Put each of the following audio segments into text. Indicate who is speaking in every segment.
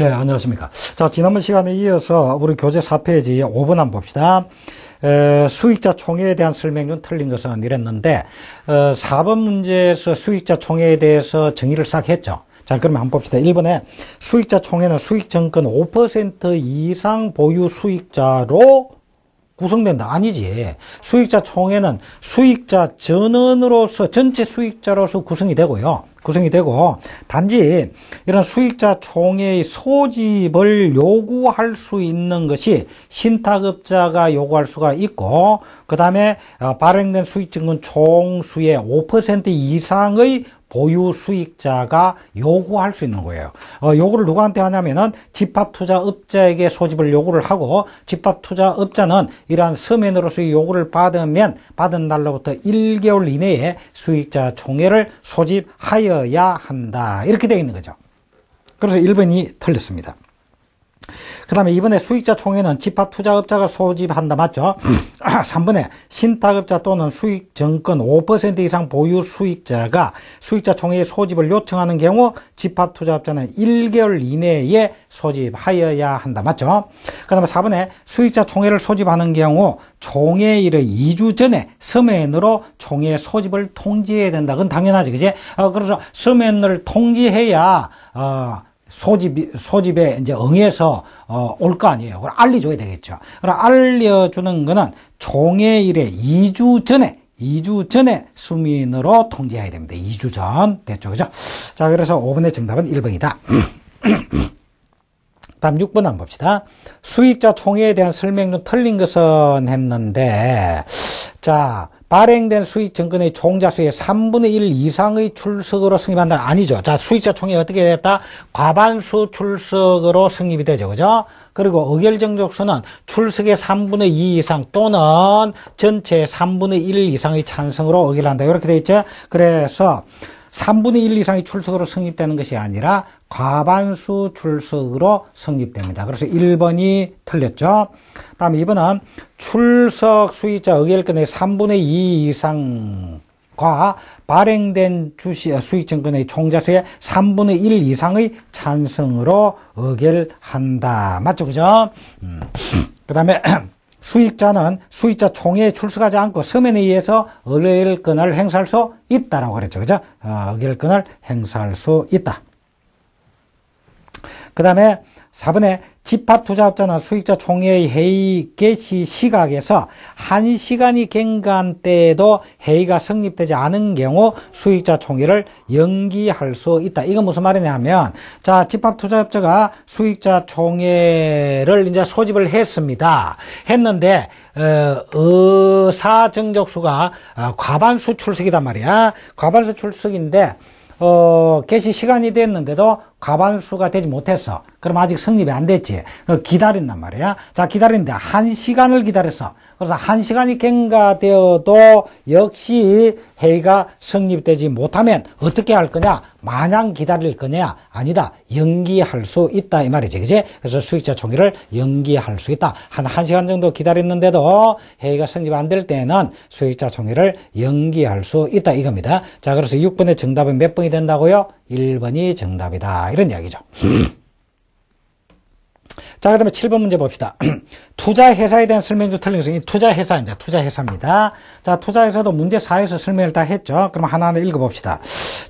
Speaker 1: 예, 안녕하십니까. 자, 지난번 시간에 이어서 우리 교재 4페이지 5번 한번 봅시다. 수익자 총회에 대한 설명은 틀린 것은 이랬는데, 4번 문제에서 수익자 총회에 대해서 정의를 싹 했죠. 자, 그러면 한번 봅시다. 1번에 수익자 총회는 수익증권 5% 이상 보유 수익자로 구성된다. 아니지. 수익자 총회는 수익자 전원으로서, 전체 수익자로서 구성이 되고요. 구성이 되고, 단지 이런 수익자 총회의 소집을 요구할 수 있는 것이 신탁업자가 요구할 수가 있고, 그 다음에 발행된 수익증권 총수의 5% 이상의 보유 수익자가 요구할 수 있는 거예요. 요구를 누구한테 하냐면은 집합투자업자에게 소집을 요구를 하고, 집합투자업자는 이러한 서면으로서의 요구를 받으면 받은 날로부터 1개월 이내에 수익자 총회를 소집하여야 한다. 이렇게 되어 있는 거죠. 그래서 1번이 틀렸습니다. 그 다음에 이번에 수익자 총회는 집합투자업자가 소집한다. 맞죠? 3번에 신탁업자 또는 수익증권 5% 이상 보유 수익자가 수익자 총회의 소집을 요청하는 경우 집합투자업자는 1개월 이내에 소집하여야 한다. 맞죠? 그 다음에 4번에 수익자 총회를 소집하는 경우 총회일의 2주 전에 서면으로 총회 소집을 통지해야 된다. 그건 당연하지. 그지? 그래서 서면을 통지해야 소집에 이제 응해서 올 거 아니에요. 그걸 알려줘야 되겠죠. 그럼 알려주는 거는 총회일의 2주 전에 수민으로 통지해야 됩니다. 2주 전. 됐죠. 그죠? 자, 그래서 5번의 정답은 1번이다. 다음 6번 한번 봅시다. 수익자 총회에 대한 설명도 틀린 것은 했는데, 자, 발행된 수익증권의 총자수의 3분의 1 이상의 출석으로 성립한다. 아니죠. 자, 수익자 총회 어떻게 됐다? 과반수 출석으로 성립이 되죠. 그죠? 그리고 의결정족수는 출석의 3분의 2 이상 또는 전체 3분의 1 이상의 찬성으로 의결한다. 이렇게 되어 있죠. 그래서 3분의 1 이상의 출석으로 성립되는 것이 아니라 과반수 출석으로 성립됩니다. 그래서 1번이 틀렸죠. 다음 2번은 출석 수익자 의결권의 3분의 2 이상과 발행된 수익증권의 총자수의 3분의 1 이상의 찬성으로 의결한다. 맞죠? 그죠? 그 다음에 수익자는 수익자 총회에 출석하지 않고 서면에 의해서 의결권을 행사할 수 있다라고 그랬죠. 그죠? 의결권을 행사할 수 있다. 그 다음에 4번에 집합투자업자는 수익자 총회의 회의 개시 시각에서 1시간이 경과한 때에도 회의가 성립되지 않은 경우 수익자 총회를 연기할 수 있다. 이건 무슨 말이냐 하면, 자, 집합투자업자가 수익자 총회를 이제 소집을 했는데, 의사정족수가 과반수 출석이단 말이야. 과반수 출석인데, 개시 시간이 됐는데도 과반수가 되지 못했어. 그럼 아직 성립이 안 됐지. 기다린단 말이야. 자, 기다리는데 1시간을 기다렸어. 그래서 1시간이 경과되어도 역시 회의가 성립되지 못하면 어떻게 할 거냐? 마냥 기다릴 거냐? 아니다. 연기할 수 있다. 이 말이지. 그지? 그래서 수익자 총회를 연기할 수 있다. 한 1시간 정도 기다렸는데도 회의가 성립 안 될 때는 수익자 총회를 연기할 수 있다. 이겁니다. 자, 그래서 6번의 정답은 몇 번이 된다고요? 1번이 정답이다. 이런 이야기죠. 자, 그 다음에 7번 문제 봅시다. 투자회사에 대한 설명도 틀린 것은 투자회사입니다. 자, 투자회사도 문제 4에서 설명을 다 했죠. 그럼 하나하나 읽어봅시다.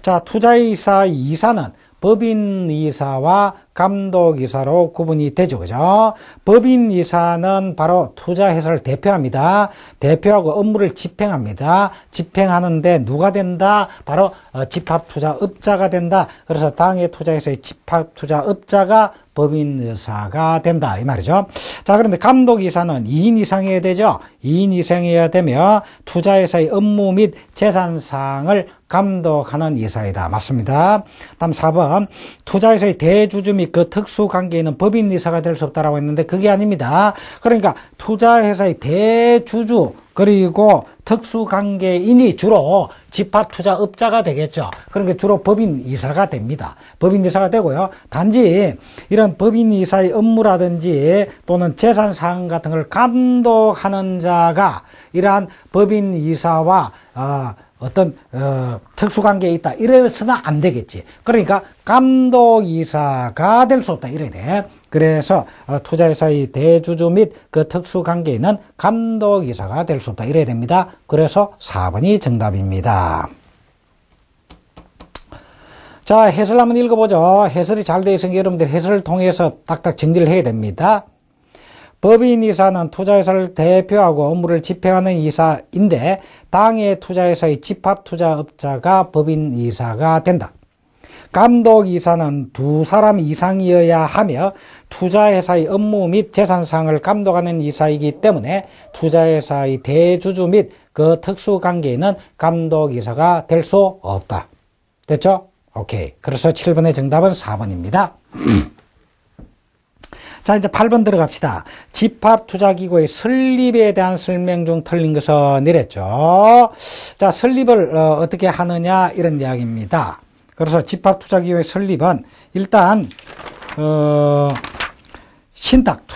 Speaker 1: 자, 투자회사 이사는 법인이사와 감독이사로 구분이 되죠. 그죠? 법인이사는 바로 투자회사를 대표합니다. 대표하고 업무를 집행합니다. 집행하는데 누가 된다? 바로 집합투자업자가 된다. 그래서 당해 투자회사의 집합투자업자가 법인이사가 된다. 이 말이죠. 자, 그런데 감독이사는 2인 이상이어야 되죠. 2인 이상이어야 되며 투자회사의 업무 및 재산상을 감독하는 이사이다. 맞습니다. 다음 4번. 투자회사의 대주주 및 그 특수관계인은 법인이사가 될 수 없다라고 했는데 그게 아닙니다. 그러니까 투자회사의 대주주 그리고 특수관계인이 주로 집합투자업자가 되겠죠. 그러니까 주로 법인이사가 됩니다. 법인이사가 되고요. 단지 이런 법인이사의 업무라든지 또는 재산사항 같은 걸 감독하는 자가 이러한 법인이사와 어떤 특수관계에 있다 이래서는 안 되겠지. 그러니까 감독이사가 될 수 없다 이래야 돼. 그래서 투자회사의 대주주 및 그 특수관계에 있는 감독이사가 될 수 없다 이래야 됩니다. 그래서 4번이 정답입니다. 자, 해설 한번 읽어보죠. 해설이 잘 되어 있으니 여러분들 해설을 통해서 딱딱 정리를 해야 됩니다. 법인이사는 투자회사를 대표하고 업무를 집행하는 이사인데 당해 투자회사의 집합투자업자가 법인이사가 된다. 감독이사는 2사람 이상이어야 하며 투자회사의 업무 및 재산사항을 감독하는 이사이기 때문에 투자회사의 대주주 및 그 특수관계에는 감독이사가 될 수 없다. 됐죠? 오케이. 그래서 7번의 정답은 4번입니다. 자, 이제 8번 들어갑시다. 집합투자기구의 설립에 대한 설명 중 틀린 것은 이랬죠. 자, 설립을 어떻게 하느냐 이런 이야기입니다. 그래서 집합투자기구의 설립은 일단 신탁,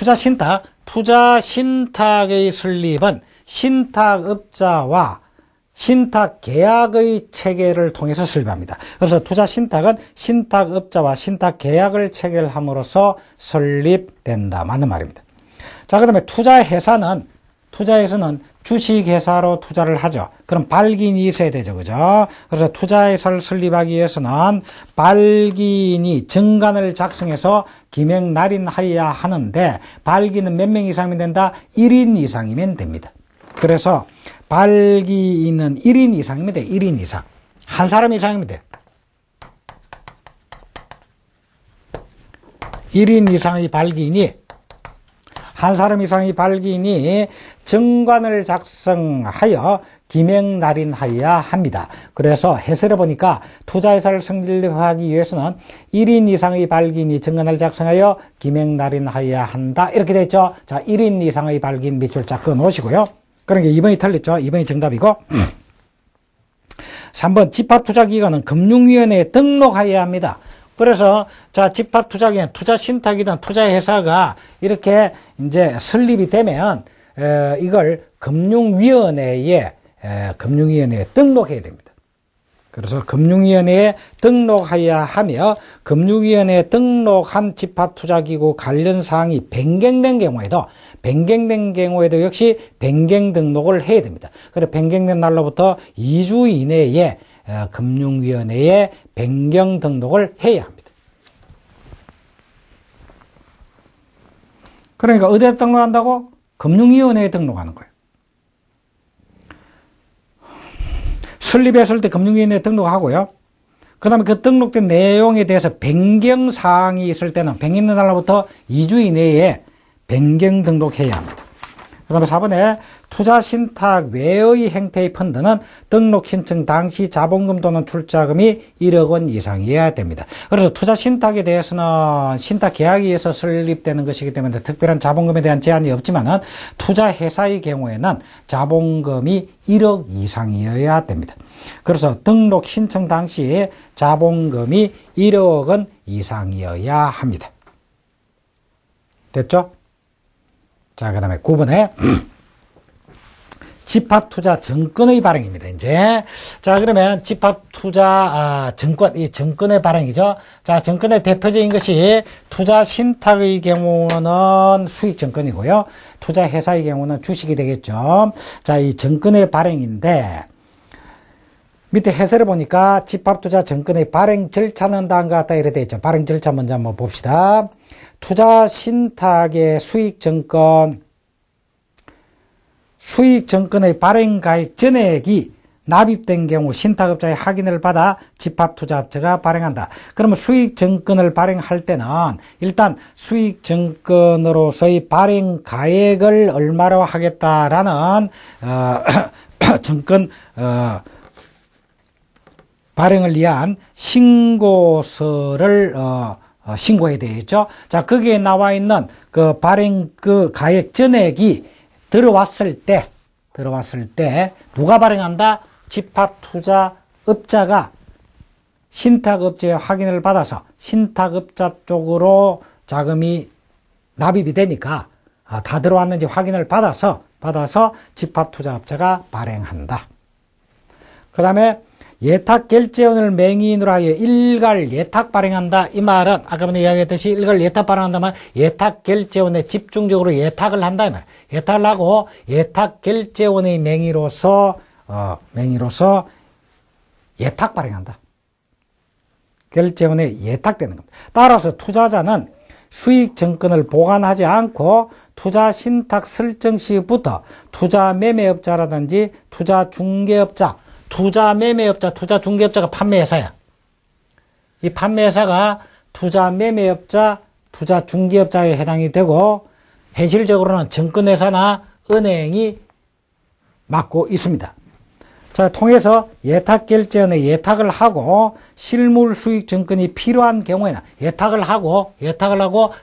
Speaker 1: 투자신탁의 설립은 신탁업자와 신탁계약의 체결을 통해서 설립합니다. 그래서 투자신탁은 신탁업자와 신탁계약을 체결함으로써 설립된다. 맞는 말입니다. 자, 그 다음에 투자회사는 주식회사로 투자를 하죠. 그럼 발기인이 있어야 되죠. 그죠? 그래서 투자회사를 설립하기 위해서는 발기인이 정관을 작성해서 기명 날인하여야 하는데 발기는 몇 명 이상이면 된다? 1인 이상이면 됩니다. 그래서 발기인은 1인 이상이면 돼. 1인 이상. 한 사람 이상이면 돼. 1인 이상의 발기인이 한 사람 이상의 발기인이 정관을 작성하여 기명 날인하여야 합니다. 그래서 해설해 보니까 투자회사를 설립하기 위해서는 1인 이상의 발기인이 정관을 작성하여 기명 날인하여야 한다. 이렇게 되어 있죠. 자, 1인 이상의 발기인 밑줄자 끊어 놓으시고요. 그러니까 2번이 틀렸죠. 2번이 정답이고 3번 집합투자기관은 금융위원회에 등록하여야 합니다. 그래서 자, 집합투자기관, 투자신탁이든 투자회사가 이렇게 이제 설립이 되면 이걸 금융위원회에 등록해야 됩니다. 그래서 금융위원회에 등록해야 하며 금융위원회에 등록한 집합투자기구 관련 사항이 변경된 경우에도 역시 변경 등록을 해야 됩니다. 그래서 변경된 날로부터 2주 이내에 금융위원회에 변경 등록을 해야 합니다. 그러니까 어디에 등록한다고? 금융위원회에 등록하는 거예요. 설립했을 때 금융위원회에 등록하고요. 그 다음에 그 등록된 내용에 대해서 변경사항이 있을 때는 변경된 날로부터 2주 이내에 변경 등록해야 합니다. 그 다음에 4번에 투자신탁 외의 형태의 펀드는 등록 신청 당시 자본금 또는 출자금이 1억 원 이상이어야 됩니다. 그래서 투자신탁에 대해서는 신탁계약에 의해서 설립되는 것이기 때문에 특별한 자본금에 대한 제한이 없지만은 투자회사의 경우에는 자본금이 1억 이상이어야 됩니다. 그래서 등록 신청 당시에 자본금이 1억 원 이상이어야 합니다. 됐죠? 자, 그 다음에 9번에 집합투자 정권의 발행입니다. 이제 자, 그러면 집합투자 이 정권의 발행이죠. 자, 정권의 대표적인 것이 투자신탁의 경우는 수익정권이고요. 투자회사의 경우는 주식이 되겠죠. 자, 이 정권의 발행인데 밑에 해설을 보니까 집합투자 정권의 발행 절차는 다음과 같다 이래 되어 있죠. 발행 절차 먼저 한번 봅시다. 투자신탁의 수익정권의 발행가액 전액이 납입된 경우 신탁업자의 확인을 받아 집합투자업체가 발행한다. 그러면 수익정권을 발행할 때는 일단 수익정권으로서의 발행가액을 얼마로 하겠다라는 정권 발행을 위한 신고서를 신고해야 되겠죠. 자, 거기에 나와 있는 그 발행 그 가액 전액이 들어왔을 때 누가 발행한다? 집합투자업자가 신탁업체의 확인을 받아서 신탁업자 쪽으로 자금이 납입이 되니까 다 들어왔는지 확인을 받아서 집합투자업자가 발행한다. 그 다음에 예탁결제원을 맹인으로 하여 일괄 예탁 발행한다. 이 말은 아까 전에 이야기했듯이 일괄 예탁 발행한다면 예탁결제원에 집중적으로 예탁을 한다. 이 말. 예탁을 하고 예탁결제원의 맹의로서 예탁 발행한다. 결제원에 예탁되는 겁니다. 따라서 투자자는 수익증권을 보관하지 않고 투자 신탁 설정 시부터 투자 매매업자라든지 투자 중개업자, 투자 매매업자, 투자 중개업자가 판매회사야. 이 판매회사가 투자 매매업자, 투자 중개업자에 해당이 되고 현실적으로는 증권회사나 은행이 맡고 있습니다. 자, 통해서 예탁결제원에 예탁을 하고 실물 수익증권이 필요한 경우에는 예탁을 하고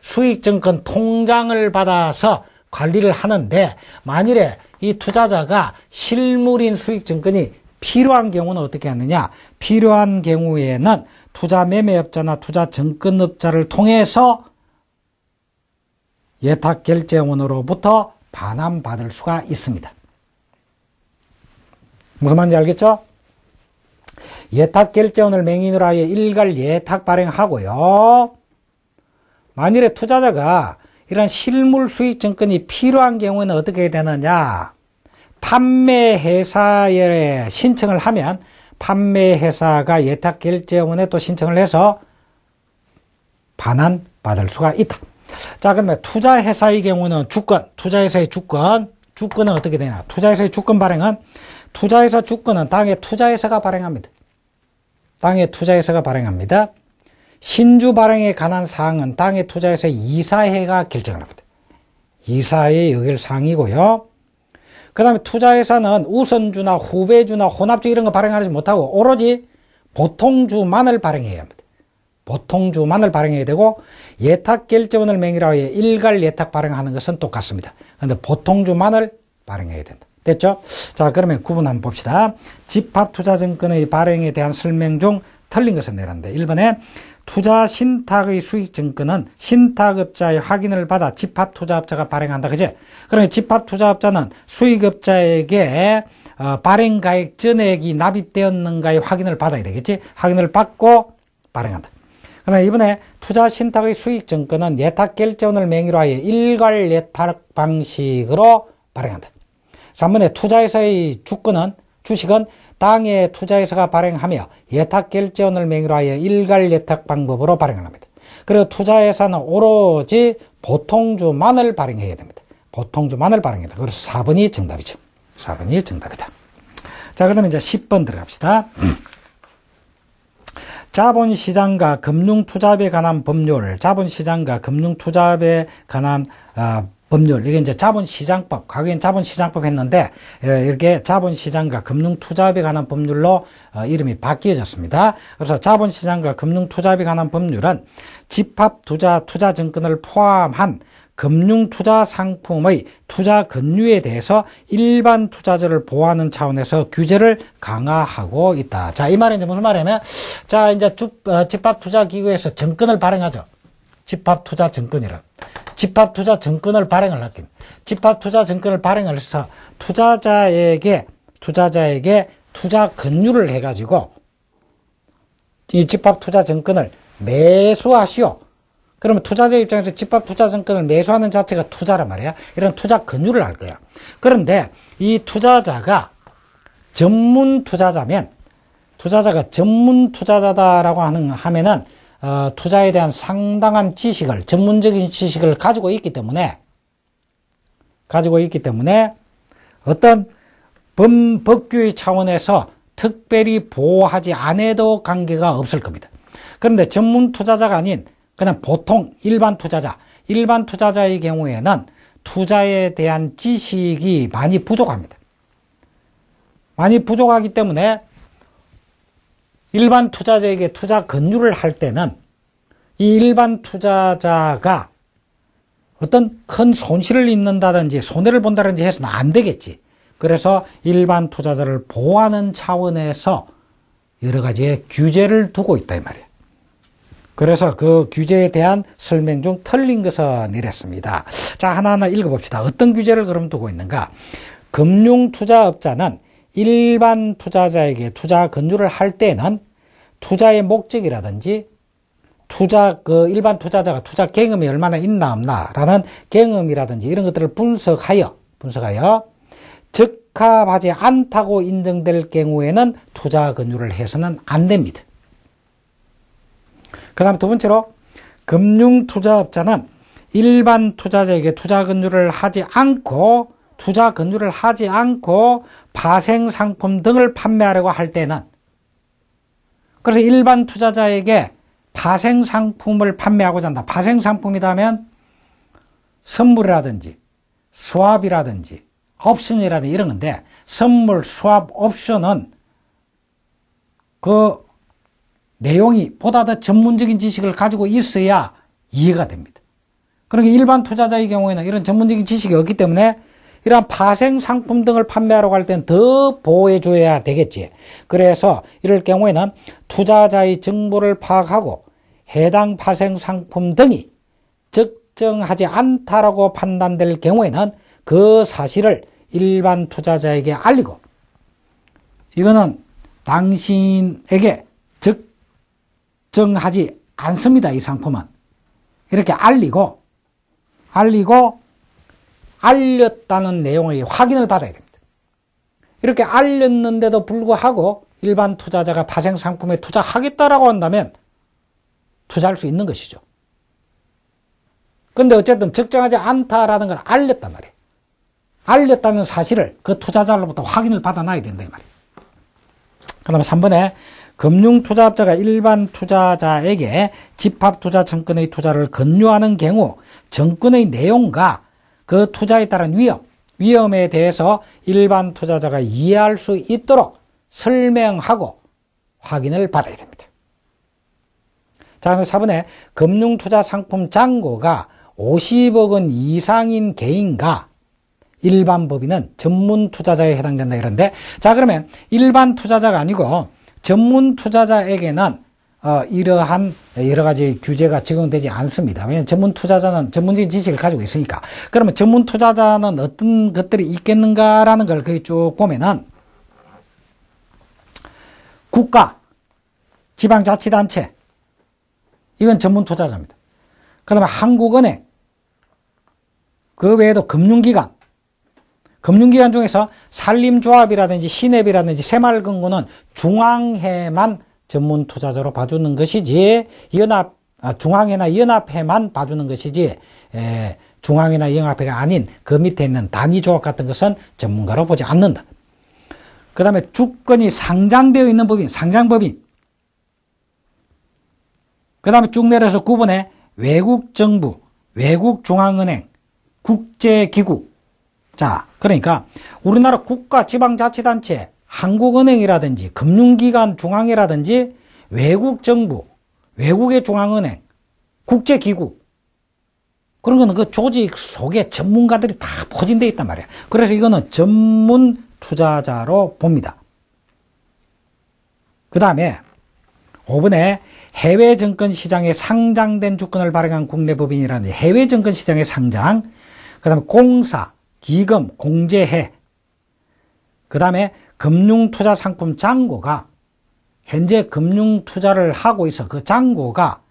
Speaker 1: 수익증권 통장을 받아서 관리를 하는데 만일에 이 투자자가 실물인 수익증권이 필요한 경우는 어떻게 하느냐? 필요한 경우에는 투자 매매업자나 투자 증권업자를 통해서 예탁결제원으로부터 반환받을 수가 있습니다. 무슨 말인지 알겠죠? 예탁결제원을 맹인으로 하여 일괄 예탁 발행하고요. 만일에 투자자가 이런 실물 수익증권이 필요한 경우에는 어떻게 되느냐? 판매회사에 신청을 하면 판매회사가 예탁결제원에 또 신청을 해서 반환받을 수가 있다. 자, 그러면 투자회사의 경우는 투자회사의 주권은 어떻게 되냐? 투자회사의 주권 발행은 투자회사 주권은 당해 투자회사가 발행합니다. 신주 발행에 관한 사항은 당해 투자회사 이사회가 결정을 합니다. 이사회의 의결 사항이고요. 그 다음에 투자회사는 우선주나 후배주나 혼합주 이런 거 발행하지 못하고 오로지 보통주만을 발행해야 합니다. 보통주만을 발행해야 되고 예탁결제원을 맹의로 하여 일괄 예탁 발행하는 것은 똑같습니다. 그런데 보통주만을 발행해야 된다. 됐죠? 자, 그러면 구분 한번 봅시다. 집합투자증권의 발행에 대한 설명 중 틀린 것을 내란다. 1번에 투자 신탁의 수익증권은 신탁업자의 확인을 받아 집합투자업자가 발행한다. 그제? 그러면 집합투자업자는 수익업자에게 발행가액 전액이 납입되었는가의 확인을 받아야 되겠지? 확인을 받고 발행한다. 그러나 이번에 투자 신탁의 수익증권은 예탁결제원을 맹의로 하여 일괄 예탁 방식으로 발행한다. 3번에 투자회사의 주식은 당해 투자회사가 발행하며 예탁결제원을 맹의로 하여 일괄 예탁 방법으로 발행을 합니다. 그리고 투자회사는 오로지 보통주만을 발행해야 됩니다. 보통주만을 발행해야 됩니다. 그래서 4번이 정답이죠. 4번이 정답이다. 자, 그러면 이제 10번 들어갑시다. 자본시장과 금융투자업에 관한 법률, 자본시장과 금융투자업에 관한 법률, 이게 이제 자본시장법, 과거엔 자본시장법 했는데, 이렇게 자본시장과 금융투자업에 관한 법률로 이름이 바뀌어졌습니다. 그래서 자본시장과 금융투자업에 관한 법률은 집합투자증권을 포함한 금융투자 상품의 투자 권유에 대해서 일반 투자자를 보호하는 차원에서 규제를 강화하고 있다. 자, 이 말은 이제 무슨 말이냐면, 자, 이제 집합투자기구에서 증권을 발행하죠. 집합투자증권이라. 집합투자증권을 발행을 하긴. 집합투자증권을 발행을 해서 투자자에게 투자 권유를 해가지고 이 집합투자증권을 매수하시오. 그러면 투자자 입장에서 집합투자증권을 매수하는 자체가 투자란 말이야. 이런 투자 권유를 할 거야. 그런데 이 투자자가 전문 투자자면, 투자자가 전문 투자자다라고 하면은 투자에 대한 상당한 지식을, 전문적인 지식을 가지고 있기 때문에 어떤 법규의 차원에서 특별히 보호하지 않아도 관계가 없을 겁니다. 그런데 전문 투자자가 아닌 그냥 보통 일반 투자자의 경우에는 투자에 대한 지식이 많이 부족합니다. 많이 부족하기 때문에 일반 투자자에게 투자 권유를 할 때는 이 일반 투자자가 어떤 큰 손실을 입는다든지 손해를 본다든지 해서는 안 되겠지. 그래서 일반 투자자를 보호하는 차원에서 여러 가지의 규제를 두고 있다 이 말이에요. 그래서 그 규제에 대한 설명 중 틀린 것은 이랬습니다. 자, 하나하나 읽어봅시다. 어떤 규제를 그럼 두고 있는가? 금융투자업자는 일반 투자자에게 투자 권유를 할 때는 투자의 목적이라든지 일반 투자자가 투자 경험이 얼마나 있나 없나라는 경험이라든지 이런 것들을 분석하여 적합하지 않다고 인정될 경우에는 투자 권유를 해서는 안 됩니다. 그 다음 두 번째로 금융투자업자는 일반 투자자에게 투자 권유를 하지 않고 파생상품 등을 판매하려고 할 때는, 그래서 일반 투자자에게 파생상품을 판매하고자 한다. 파생상품이라면 선물이라든지 수합이라든지 옵션이라든지 이런 건데, 선물, 수합, 옵션은 그 내용이 보다 더 전문적인 지식을 가지고 있어야 이해가 됩니다. 그러니까 일반 투자자의 경우에는 이런 전문적인 지식이 없기 때문에 이러한 파생상품 등을 판매하려고 할 때는 더 보호해 줘야 되겠지. 그래서 이럴 경우에는 투자자의 정보를 파악하고 해당 파생상품 등이 적정하지 않다라고 판단될 경우에는 그 사실을 일반 투자자에게 알리고, 이거는 당신에게 적정하지 않습니다. 이 상품은. 이렇게 알렸다는 내용의 확인을 받아야 됩니다. 이렇게 알렸는데도 불구하고 일반 투자자가 파생상품에 투자하겠다라고 한다면 투자할 수 있는 것이죠. 근데 어쨌든 적정하지 않다라는 걸 알렸단 말이에요. 알렸다는 사실을 그 투자자로부터 확인을 받아놔야 된다 이 말이에요. 그 다음에 3번에 금융투자업자가 일반 투자자에게 집합투자증권의 투자를 권유하는 경우 증권의 내용과 그 투자에 따른 위험에 대해서 일반 투자자가 이해할 수 있도록 설명하고 확인을 받아야 됩니다. 자, 4번에 금융투자상품 잔고가 50억 원 이상인 개인과 일반 법인은 전문 투자자에 해당된다 이런데, 자, 그러면 일반 투자자가 아니고 전문 투자자에게는 이러한 여러 가지 규제가 적용되지 않습니다. 왜냐하면 전문 투자자는 전문적인 지식을 가지고 있으니까. 그러면 전문 투자자는 어떤 것들이 있겠는가라는 걸 거기 쭉 보면은 국가, 지방자치단체, 이건 전문 투자자입니다. 그 다음에 한국은행, 그 외에도 금융기관 중에서 산림조합이라든지 시냅이라든지 새마을금고는 중앙회만 전문 투자자로 봐주는 것이지, 중앙회나 연합회만 봐주는 것이지, 중앙회나 연합회가 아닌 그 밑에 있는 단위조합 같은 것은 전문가로 보지 않는다. 그 다음에 주권이 상장되어 있는 법인, 상장법인. 그 다음에 쭉 내려서 9번에 외국정부, 외국중앙은행, 국제기구. 자, 그러니까 우리나라 국가, 지방자치단체, 한국은행이라든지 금융기관 중앙회라든지 외국정부, 외국의 중앙은행, 국제기구, 그런 거는 그 조직 속에 전문가들이 다 포진되어 있단 말이야. 그래서 이거는 전문 투자자로 봅니다. 그 다음에 5번에 해외 증권시장에 상장된 주권을 발행한 국내 법인이라는 해외 증권시장의 상장, 그 다음에 공사, 기금, 공제해, 그 다음에 금융투자상품 잔고가 현재 금융투자를 하고 있어. 그 잔고가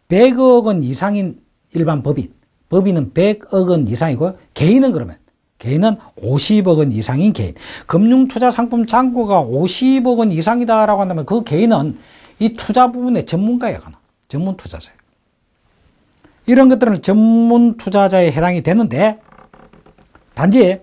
Speaker 1: 100억 원 이상인 일반 법인은 100억 원 이상이고, 개인은 50억 원 이상인 개인. 금융투자상품 잔고가 50억 원 이상이다라고 한다면 그 개인은 이 투자 부분의 전문가야, 전문 투자자예요. 이런 것들은 전문 투자자에 해당이 되는데, 단지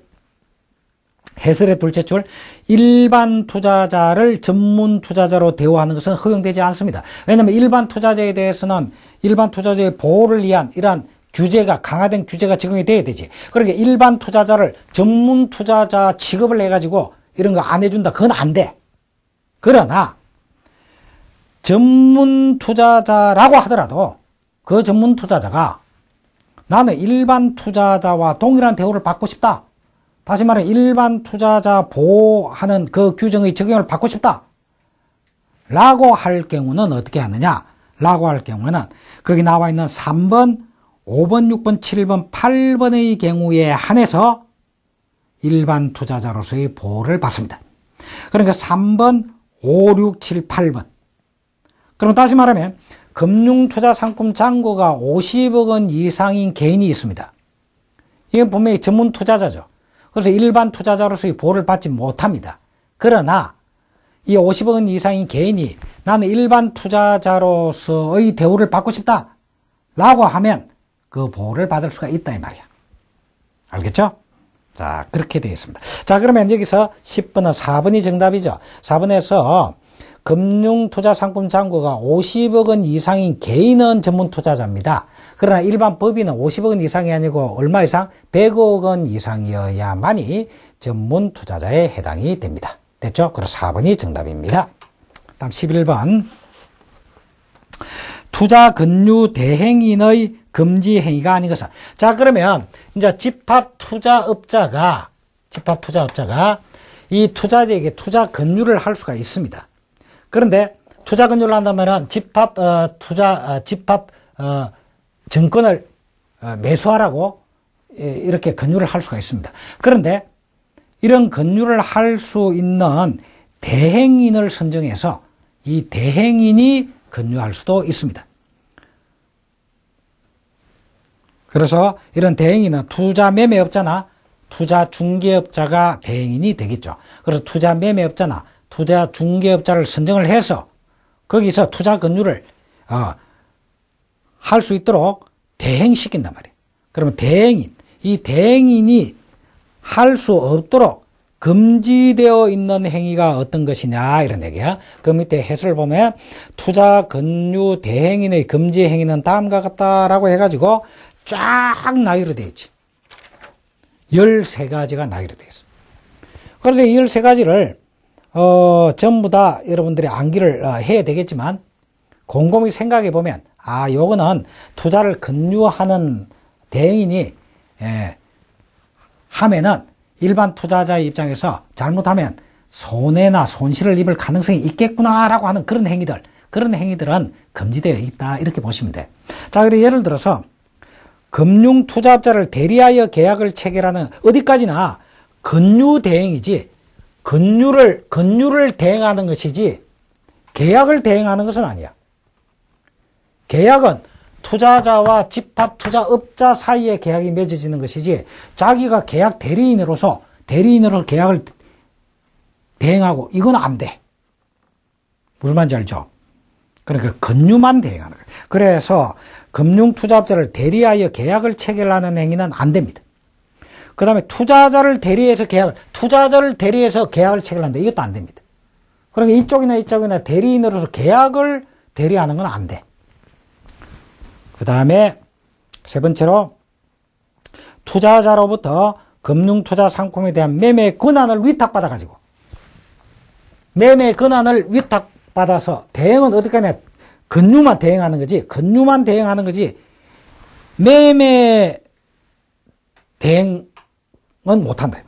Speaker 1: 해설의 둘째 줄, 일반 투자자를 전문 투자자로 대우하는 것은 허용되지 않습니다. 왜냐하면 일반 투자자에 대해서는 일반 투자자의 보호를 위한 이러한 규제가, 강화된 규제가 적용이 돼야 되지. 그러니까 일반 투자자를 전문 투자자 취급을 해가지고 이런 거 안 해준다, 그건 안 돼. 그러나 전문 투자자라고 하더라도 그 전문 투자자가 나는 일반 투자자와 동일한 대우를 받고 싶다, 다시 말해 일반 투자자 보호하는 그 규정의 적용을 받고 싶다 라고 할 경우는 어떻게 하느냐 라고 할 경우는 거기 나와 있는 3번, 5번, 6번, 7번, 8번의 경우에 한해서 일반 투자자로서의 보호를 받습니다. 그러니까 3번, 5, 6, 7, 8번. 그럼 다시 말하면 금융투자상품 잔고가 50억 원 이상인 개인이 있습니다. 이건 분명히 전문 투자자죠. 그래서 일반 투자자로서의 보호를 받지 못합니다. 그러나 이 50억 원 이상인 개인이 나는 일반 투자자로서의 대우를 받고 싶다 라고 하면 그 보호를 받을 수가 있다 이 말이야. 알겠죠? 자, 그렇게 되어 있습니다. 자, 그러면 여기서 10번은 4번이 정답이죠. 4번에서 금융투자상품 잔고가 50억 원 이상인 개인은 전문투자자입니다. 그러나 일반 법인은 50억 원 이상이 아니고 얼마 이상? 100억 원 이상이어야만이 전문투자자에 해당이 됩니다. 됐죠? 그래서 4번이 정답입니다. 다음 11번. 투자 근류 대행인의 금지 행위가 아닌 것은. 자, 그러면 이제 집합투자업자가 이 투자자에게 투자 근류를 할 수가 있습니다. 그런데 투자 근류를 한다면은 증권을 매수하라고 이렇게 근류를 할 수가 있습니다. 그런데 이런 근류를 할 수 있는 대행인을 선정해서 이 대행인이 근류할 수도 있습니다. 그래서 이런 대행인은 투자 매매업자나 투자 중개업자가 대행인이 되겠죠. 그래서 투자 매매업자나 투자 중개업자를 선정을 해서 거기서 투자 근류를 할 수 있도록 대행시킨단 말이에요. 그러면 이 대행인이 할 수 없도록 금지되어 있는 행위가 어떤 것이냐 이런 얘기야. 그 밑에 해설을 보면 투자 근류 대행인의 금지 행위는 다음과 같다라고 해가지고 쫙 나열이 되어 있지. 13가지가 나열이 되어 있어. 그래서 이 13가지를 전부 다 여러분들이 암기를 해야 되겠지만 곰곰이 생각해 보면 요거는 투자를 근류하는 대행인이 하면은 일반 투자자의 입장에서 잘못하면 손해나 손실을 입을 가능성이 있겠구나라고 하는 그런 행위들은 금지되어 있다 이렇게 보시면 돼. 자, 그리고 예를 들어서 금융투자업자를 대리하여 계약을 체결하는 어디까지나 근류 대행이지 근류를 대행하는 것이지 계약을 대행하는 것은 아니야. 계약은 투자자와 집합투자업자 사이에 계약이 맺어지는 것이지 자기가 계약 대리인으로 계약을 대행하고 이건 안 돼. 무슨 말인지 알죠? 그러니까 근류만 대행하는 거예요. 그래서 금융투자업자를 대리하여 계약을 체결하는 행위는 안 됩니다. 그 다음에 투자자를 대리해서 계약을 체결한다. 이것도 안 됩니다. 그러니까 이쪽이나 대리인으로서 계약을 대리하는 건 안 돼. 그 다음에 세 번째로 투자자로부터 금융투자 상품에 대한 매매 권한을 위탁받아가지고 매매 권한을 위탁받아서 대행은 어디까지나 근류만 대행하는 거지 매매 대행은 못한다.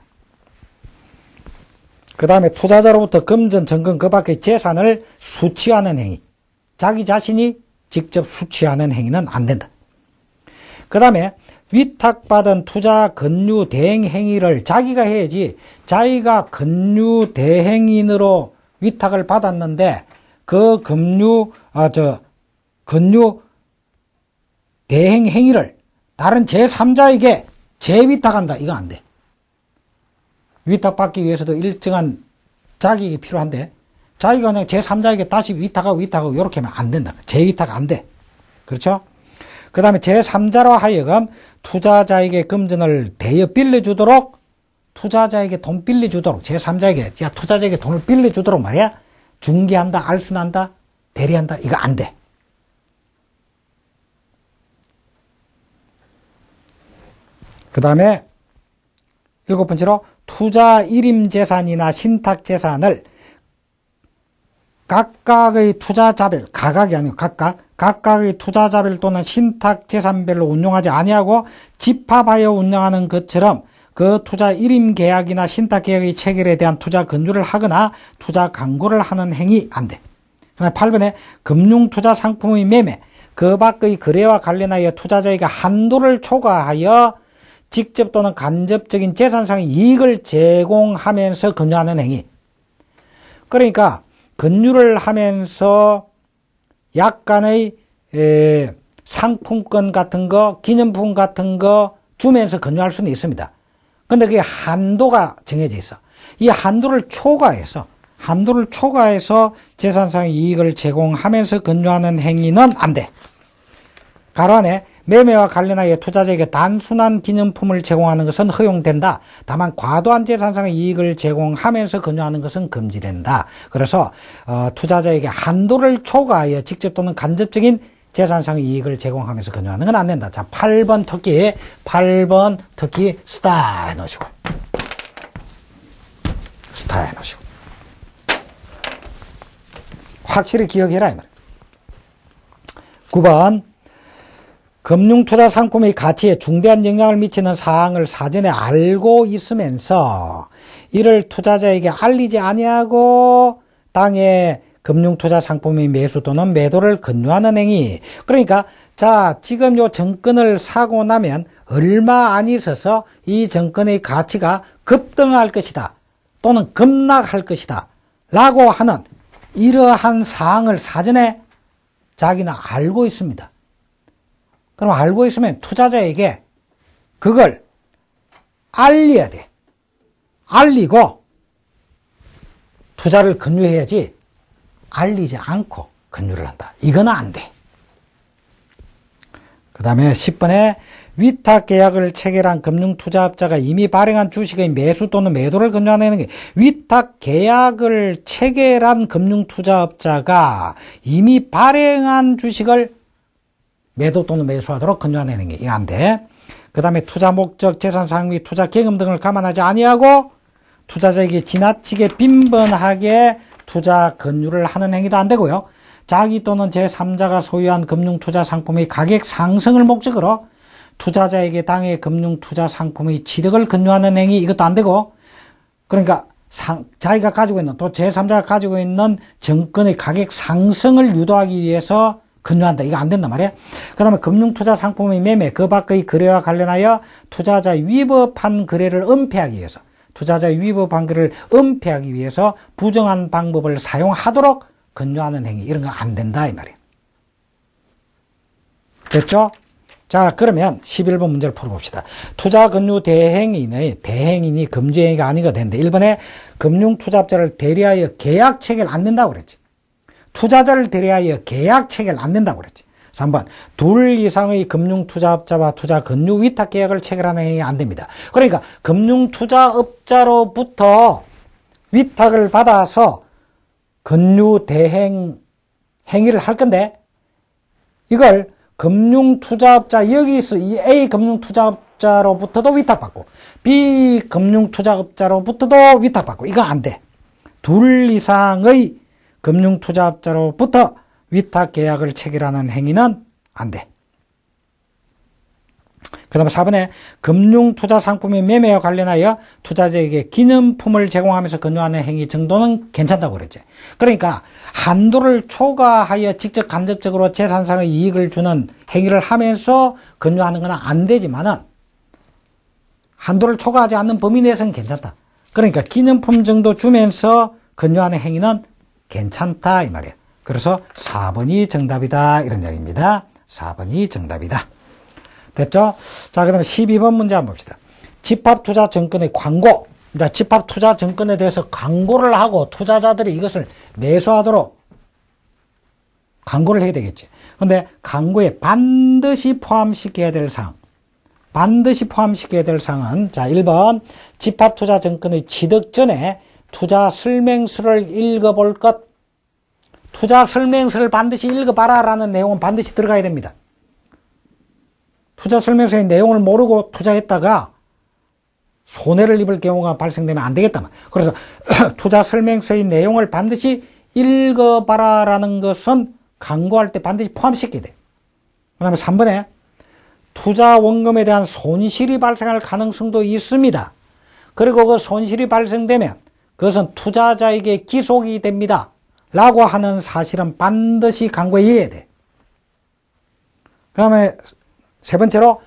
Speaker 1: 그 다음에 투자자로부터 금전, 정금, 그 밖의 재산을 수취하는 행위. 자기 자신이 직접 수취하는 행위는 안 된다. 그 다음에 위탁받은 투자 근류 대행 행위를 자기가 해야지 자기가 근류 대행인으로 위탁을 받았는데 그 근류 대행 행위를 다른 제3자에게 재위탁한다. 이거 안 돼. 위탁받기 위해서도 일정한 자격이 필요한데 자기가 그냥 제3자에게 다시 위탁하고 이렇게 하면 안 된다. 재위탁 안 돼. 그렇죠? 그 다음에 제3자로 하여금 투자자에게 금전을 대여 빌려주도록 투자자에게 돈 빌려주도록 제3자에게 투자자에게 돈을 빌려주도록 말이야. 중개한다, 알선한다, 대리한다. 이거 안 돼. 그 다음에 7번째로 투자 일임재산이나 신탁재산을 각각의 투자자별, 각각이 아니고 각각의 투자자별 또는 신탁재산별로 운용하지 아니하고 집합하여 운영하는 것처럼 그 투자 일임계약이나 신탁계약의 체결에 대한 투자 근류를 하거나 투자 광고를 하는 행위 안 돼. 8번에 금융투자 상품의 매매, 그 밖의 거래와 관련하여 투자자에게 한도를 초과하여 직접 또는 간접적인 재산상의 이익을 제공하면서 근류하는 행위. 그러니까 근유를 하면서 약간의 상품권 같은 거, 기념품 같은 거 주면서 근유할 수는 있습니다. 근데 그게 한도가 정해져 있어. 이 한도를 초과해서 재산상의 이익을 제공하면서 근유하는 행위는 안 돼. 가로 안에 매매와 관련하여 투자자에게 단순한 기념품을 제공하는 것은 허용된다. 다만 과도한 재산상의 이익을 제공하면서 근유하는 것은 금지된다. 그래서 투자자에게 한도를 초과하여 직접 또는 간접적인 재산상의 이익을 제공하면서 근유하는 건 안 된다. 자, 8번 특기 스타 해놓으시고 확실히 기억해라 이 말이야. 9번 금융투자 상품의 가치에 중대한 영향을 미치는 사항을 사전에 알고 있으면서 이를 투자자에게 알리지 아니하고 당해 금융투자 상품의 매수 또는 매도를 근유하는 행위. 그러니까 자, 지금 요 정권을 사고 나면 얼마 안 있어서 이 정권의 가치가 급등할 것이다 또는 급락할 것이다 라고 하는 이러한 사항을 사전에 자기는 알고 있습니다. 그럼 알고 있으면 투자자에게 그걸 알려야 돼. 알리고 투자를 근유해야지 알리지 않고 근유를 한다. 이거는 안 돼. 그 다음에 10번에 위탁계약을 체결한 금융투자업자가 이미 발행한 주식의 매수 또는 매도를 근유하는 게 위탁계약을 체결한 금융투자업자가 이미 발행한 주식을 매도 또는 매수하도록 근유하는 행위. 이거 안 돼. 그 다음에 투자 목적, 재산 상황 및 투자 계획 등을 감안하지 아니하고 투자자에게 지나치게 빈번하게 투자 근유를 하는 행위도 안 되고요. 자기 또는 제3자가 소유한 금융투자 상품의 가격 상승을 목적으로 투자자에게 당해 금융투자 상품의 취득을 근유하는 행위, 이것도 안 되고, 그러니까 자기가 가지고 있는 또 제3자가 가지고 있는 정권의 가격 상승을 유도하기 위해서 근유한다. 이거 안 된단 말이야. 그 다음에 금융투자 상품의 매매, 그 밖의 거래와 관련하여 투자자 위법한 거래를 은폐하기 위해서, 부정한 방법을 사용하도록 근유하는 행위, 이런 거 안 된다 이 말이에요. 됐죠? 자, 그러면 11번 문제를 풀어봅시다. 투자 근유 대행인이 금지행위가 아니가 되는데 1번에 금융투자업자를 대리하여 계약 체결 안 된다고 그랬지. 투자자를 대리하여 계약 체결 안 된다고 그랬지. 3번 둘 이상의 금융투자업자와 투자 근유 위탁 계약을 체결하는 행위 안 됩니다. 그러니까 금융투자업자로부터 위탁을 받아서 근유 대행 행위를 할 건데 이걸 금융투자업자 여기서 이 A 금융투자업자로부터도 위탁받고 B 금융투자업자로부터도 위탁받고 이거 안 돼. 둘 이상의 금융투자업자로부터 위탁계약을 체결하는 행위는 안 돼. 그 다음에 4번에 금융투자상품의 매매와 관련하여 투자자에게 기념품을 제공하면서 근유하는 행위 정도는 괜찮다고 그랬지. 그러니까 한도를 초과하여 직접 간접적으로 재산상의 이익을 주는 행위를 하면서 근유하는 건 안 되지만은 한도를 초과하지 않는 범위 내에서는 괜찮다. 그러니까 기념품 정도 주면서 근유하는 행위는 괜찮다 이 말이야. 그래서 4번이 정답이다 이런 이야기입니다. 4번이 정답이다. 됐죠? 자, 그 다음에 12번 문제 한번 봅시다. 집합투자증권의 광고. 자, 집합투자증권에 대해서 광고를 하고 투자자들이 이것을 매수하도록 광고를 해야 되겠지. 근데 광고에 반드시 포함시켜야 될 사항. 자, 1번 집합투자증권의 취득 전에 투자 설명서를 읽어볼 것. 투자 설명서를 반드시 읽어봐라 라는 내용은 반드시 들어가야 됩니다. 투자 설명서의 내용을 모르고 투자했다가 손해를 입을 경우가 발생되면 안 되겠다. 그래서 투자 설명서의 내용을 반드시 읽어봐라 라는 것은 광고할 때 반드시 포함시켜야 돼. 그 다음에 3번에 투자 원금에 대한 손실이 발생할 가능성도 있습니다. 그리고 그 손실이 발생되면 그것은 투자자에게 기속이 됩니다. 라고 하는 사실은 반드시 광고해야 돼. 그 다음에 세 번째로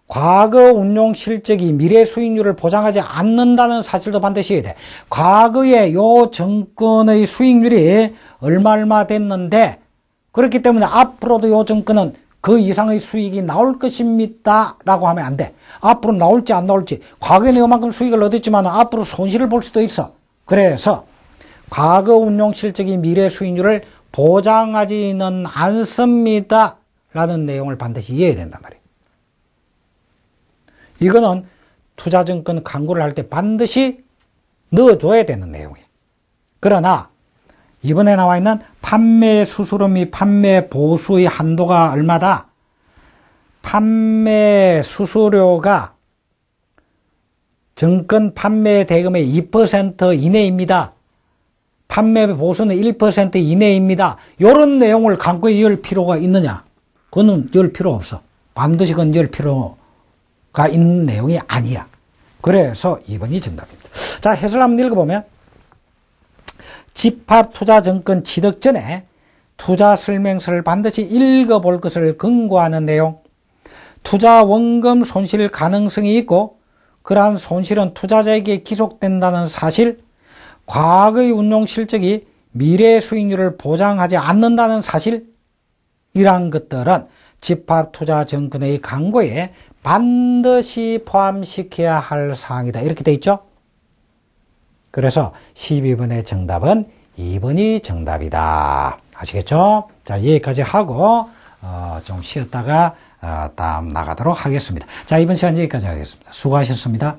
Speaker 1: 과거 운용 실적이 미래 수익률을 보장하지 않는다는 사실도 반드시 해야 돼. 과거에 요 증권의 수익률이 얼마 됐는데 그렇기 때문에 앞으로도 요 증권은 그 이상의 수익이 나올 것입니다 라고 하면 안 돼. 앞으로 나올지 안 나올지, 과거에는 요만큼 수익을 얻었지만 앞으로 손실을 볼 수도 있어. 그래서 과거 운용 실적이 미래 수익률을 보장하지는 않습니다 라는 내용을 반드시 이해해야 된단 말이에요. 이거는 투자증권 광고를 할 때 반드시 넣어줘야 되는 내용이에요. 그러나 이번에 나와 있는 판매 수수료 및 판매 보수의 한도가 얼마다? 판매 수수료가 증권 판매 대금의 2% 이내입니다. 판매 보수는 1% 이내입니다. 이런 내용을 광고에 열 필요가 있느냐? 그거는 열 필요 없어. 반드시 그건 열 필요가 있는 내용이 아니야. 그래서 2번이 정답입니다. 자, 해설 한번 읽어보면 집합투자증권 취득 전에 투자 설명서를 반드시 읽어볼 것을 권고하는 내용. 투자 원금 손실 가능성이 있고 그러한 손실은 투자자에게 기속된다는 사실, 과거의 운용 실적이 미래 수익률을 보장하지 않는다는 사실, 이러한 것들은 집합투자증권의 광고에 반드시 포함시켜야 할 사항이다. 이렇게 돼 있죠. 그래서 12번의 정답은 2번이 정답이다. 아시겠죠? 자, 여기까지 하고 좀 쉬었다가 다음 나가도록 하겠습니다. 자, 이번 시간 여기까지 하겠습니다. 수고하셨습니다.